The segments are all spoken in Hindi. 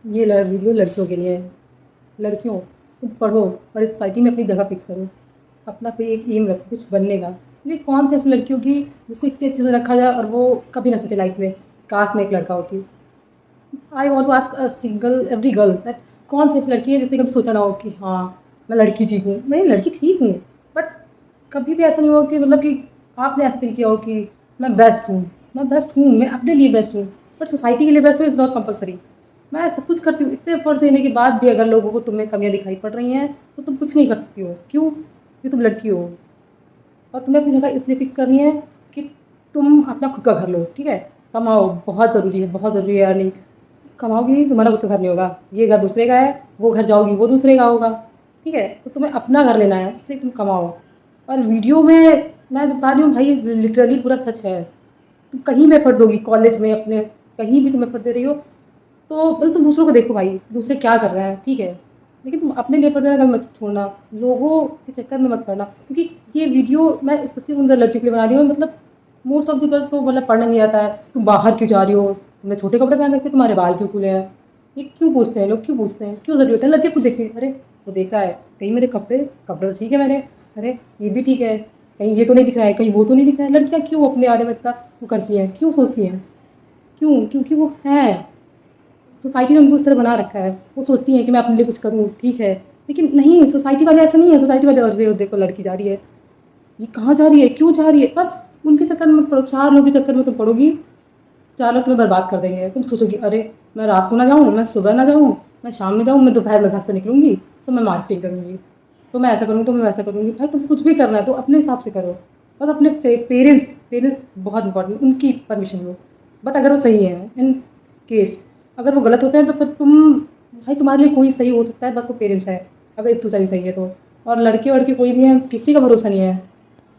ये वीडियो लड़कियों के लिए है। लड़कियों, तुम पढ़ो और इस सोसाइटी में अपनी जगह फिक्स करो। अपना कोई एक एम रखो कुछ बनने का। ये कौन सी ऐसी लड़की होगी जिसको इतने अच्छे से रखा जाए और वो कभी ना सोचे लाइफ में काश मैं एक लड़का होती। I want to ask a single every girl that कौन सी ऐसी लड़की है जिसने कभी सोचा ना हो कि हाँ मैं लड़की ठीक हूँ, मैं लड़की ठीक हूँ। बट कभी भी ऐसा नहीं हो कि मतलब कि आपने ऐसा फील किया हो कि मैं बेस्ट हूँ, मैं अपने लिए बेस्ट हूँ। बट सोसाइटी के लिए बेस्ट हूँ इज़ नॉट कंपलसरी। मैं सब कुछ करती हूँ, इतने एफर्ट देने के बाद भी अगर लोगों को तुम्हें कमियाँ दिखाई पड़ रही हैं तो तुम कुछ नहीं कर सकती हो। क्यों? क्योंकि तुम लड़की हो और तुम्हें अपनी जगह इसलिए फिक्स करनी है कि तुम अपना खुद का घर लो, ठीक है? कमाओ, बहुत ज़रूरी है अर्निंग। कमाओगी तुम्हारा खुद का घर नहीं होगा, ये घर दूसरे का है, वो घर जाओगी वो दूसरे का होगा, ठीक है? तो तुम्हें अपना घर लेना है इसलिए तुम कमाओ। और वीडियो में मैं बता रही हूँ भाई, लिटरली पूरा सच है। तुम कहीं भी एफर्ट दोगी, कॉलेज में अपने, कहीं भी तुम एफर्ट दे रही हो तो मतलब तुम दूसरों को देखो भाई, दूसरे क्या कर रहे हैं, ठीक है? लेकिन तुम अपने लिए एफर्ट देना कभी मत छोड़ना, लोगों के चक्कर में मत पड़ना। क्योंकि ये वीडियो मैं स्पेशली उन लड़कियों के लिए बना रही हूँ, मतलब मोस्ट ऑफ द गर्ल्स को मतलब पढ़ना नहीं आता है। तुम बाहर क्यों जा रही हो, तुमने छोटे कपड़े पहन रखे, तुम्हारे बाल क्यों खुले हैं? ये क्यों पूछते हैं लोग, क्यों पूछते हैं, क्यों जरूरत है? लड़के खुद देखते हैं, अरे वो देख रहा है, कहीं मेरे कपड़े कपड़े तो ठीक है मेरे, अरे ये भी ठीक है, कहीं ये तो नहीं दिख रहा है, कहीं वो तो नहीं दिख रहा है। लड़कियां क्यों अपने बारे में इतना वो करती हैं, क्यों सोचती हैं? क्यों? क्योंकि वो हैं, सोसाइटी ने उनको उस तरह बना रखा है। वो सोचती हैं कि मैं अपने लिए कुछ करूँ, ठीक है। लेकिन नहीं, सोसाइटी वाले ऐसा नहीं है। सोसाइटी वाले अरे देखो लड़की जा रही है, ये कहाँ जा रही है, क्यों जा रही है? बस उनके चक्कर में मत पड़ो, चार लोगों के चक्कर में तुम पड़ोगी, चार लोग तुम्हें बर्बाद कर देंगे। तुम सोचोगी अरे मैं रात को ना जाऊँ, मैं सुबह ना जाऊँ, मैं शाम में जाऊँ, मैं दोपहर में घर से निकलूंगी तो मैं मार्केटिंग करूंगी, तो मैं ऐसा करूँगी, तो मैं वैसा करूँगी। भाई तुम कुछ भी करना है तो अपने हिसाब से करो। बस अपने पेरेंट्स पेरेंट्स बहुत इंपॉर्टेंट, उनकी परमिशन लो। बट अगर वो सही है इन केस, अगर वो गलत होते हैं तो फिर तुम, भाई तुम्हारे लिए कोई सही हो सकता है, बस वो पेरेंट्स है। अगर तू सही है तो। और लड़के वड़के कोई भी है, किसी का भरोसा नहीं है,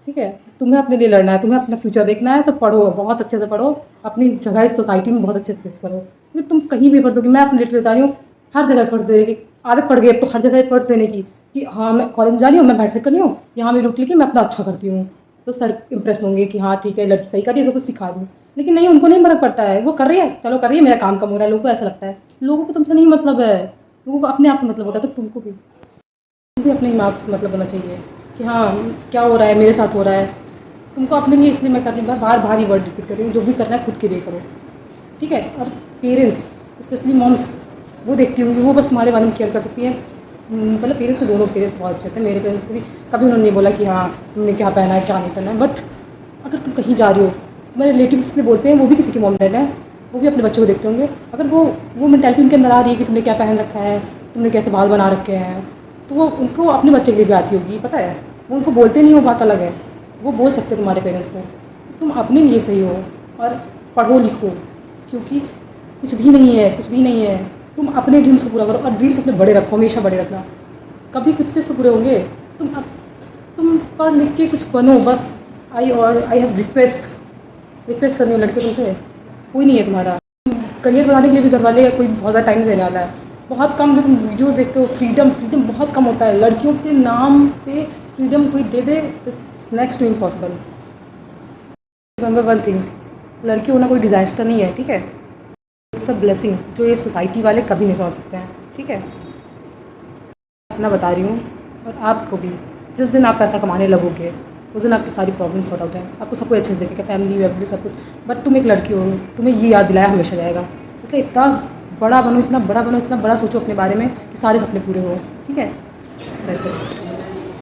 ठीक है? तुम्हें अपने लिए लड़ना है, तुम्हें अपना फ्यूचर देखना है तो पढ़ो, बहुत अच्छे से पढ़ो, अपनी जगह इस सोसाइटी में बहुत अच्छे से फिक्स करो। क्योंकि तुम कहीं भी एफर्ट दोगी, मैं अपने लिए बता रही हूँ, हर जगह एफर्ट देने की आदत पड़ गई अब तो, हर जगह एफर्ट्स देने की कि हाँ मैं कॉलेज में जा रही हूँ, मैं बैठ कर रही हूँ, यहाँ मेरी रुक लिखी, मैं अपना अच्छा करती हूँ। तो सर इंप्रेस होंगे कि हाँ ठीक है लड़की सही कर रही है, तो कुछ सिखा दूँ। लेकिन नहीं, उनको नहीं फर्क पड़ता है, वो कर रही है चलो कर रही है, मेरा काम कम हो रहा है। लोगों को ऐसा लगता है, लोगों को तुमसे नहीं मतलब है, लोगों को अपने आप से मतलब होता है। तो तुमको भी अपने दिमाग से मतलब होना चाहिए कि हाँ क्या हो रहा है, मेरे साथ हो रहा है। तुमको अपने लिए इसलिए मैं कर रही हूँ, बार बार ही वर्ड रिपीट कर रही हूँ, जो भी करना है खुद के लिए करो, ठीक है? और पेरेंट्स, स्पेशली मॉम्स, वो देखती होंगी, वो बस तुम्हारे बारे में केयर कर सकती हैं। मतलब पेरेंट्स के दोनों पेरेंट्स बहुत अच्छे थे, मेरे पेरेंट्स के भी। कभी उन्होंने नहीं बोला कि हाँ तुमने क्या पहना है क्या नहीं पहना है। बट अगर तुम कहीं जा रही हो, तुम्हारे रिलेटिव्स इसलिए बोलते हैं, वो भी किसी के मॉम डैड हैं, वो भी अपने बच्चों को देखते होंगे। अगर वो मेंटालिटी उनके अंदर आ रही है कि तुमने क्या पहन रखा है, तुमने कैसे बाल बना रखे हैं, तो वो उनको अपने बच्चे के लिए भी आती होगी, पता है? वो उनको बोलते नहीं, वो बात अलग है, वो बोल सकते तुम्हारे पेरेंट्स को। तुम अपने लिए सही हो और पढ़ो लिखो, क्योंकि कुछ भी नहीं है, कुछ भी नहीं है। तुम अपने ड्रीम्स को पूरा करो और ड्रीम्स अपने बड़े रखो, हमेशा बड़े रखना। कभी कितने से पूरे होंगे? तुम पढ़ लिख के कुछ बनो बस। आई हैव रिक्वेस्ट करनी हो लड़के तुमसे, कोई नहीं है तुम्हारा। करियर बनाने के लिए भी घर वाले कोई बहुत ज़्यादा टाइम नहीं देने वाला है। बहुत कम जो तुम वीडियोस देखते हो, फ्रीडम फ्रीडम बहुत कम होता है लड़कियों के नाम पे। फ्रीडम कोई दे दे, it's next to impossible. Remember one thing, लड़की होना कोई डिजास्टर नहीं है, ठीक है? इट्स अ ब्लेसिंग जो ये सोसाइटी वाले कभी नहीं समझ सकते हैं, ठीक है? अपना बता रही हूँ। और आपको भी, जिस दिन आप पैसा कमाने लगोगे उस दिन आपकी सारी प्रॉब्लम सॉर्ट आउट है, आपको सब कुछ अच्छे से देखेगा, फैमिली वैमिली सब कुछ। बट तुम एक लड़की हो, तुम्हें ये याद दिलाया हमेशा जाएगा। इसलिए इतना बड़ा बनो, इतना बड़ा बनो, इतना बड़ा सोचो अपने बारे में कि सारे सपने पूरे हो, ठीक है? वैसे